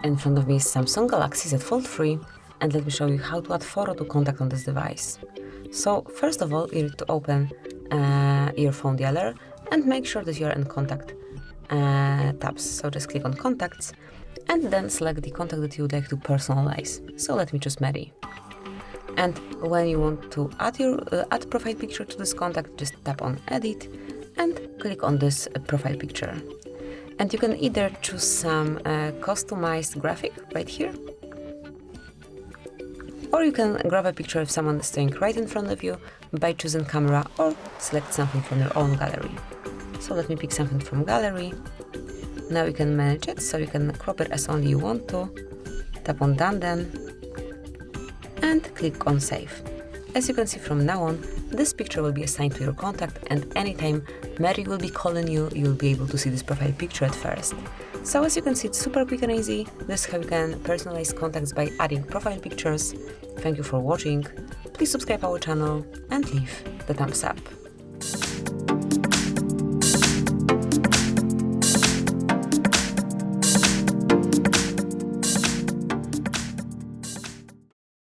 In front of me is Samsung Galaxy Z Fold 3, and let me show you how to add photo to contact on this device. So first of all, you need to open your phone dialer and make sure that you are in contact tabs. So just click on contacts and then select the contact that you would like to personalize. So let me choose Mary. And when you want to add your add profile picture to this contact, just tap on edit and click on this profile picture. And you can either choose some customized graphic right here, or you can grab a picture of someone staying right in front of you by choosing camera or select something from your own gallery. So let me pick something from gallery. Now you can manage it, so you can crop it as only you want to. Tap on done then and click on save. As you can see, from now on, this picture will be assigned to your contact, and anytime Mary will be calling you, you'll be able to see this profile picture at first. So as you can see, it's super quick and easy. This is how you can personalize contacts by adding profile pictures. Thank you for watching. Please subscribe our channel and leave the thumbs up.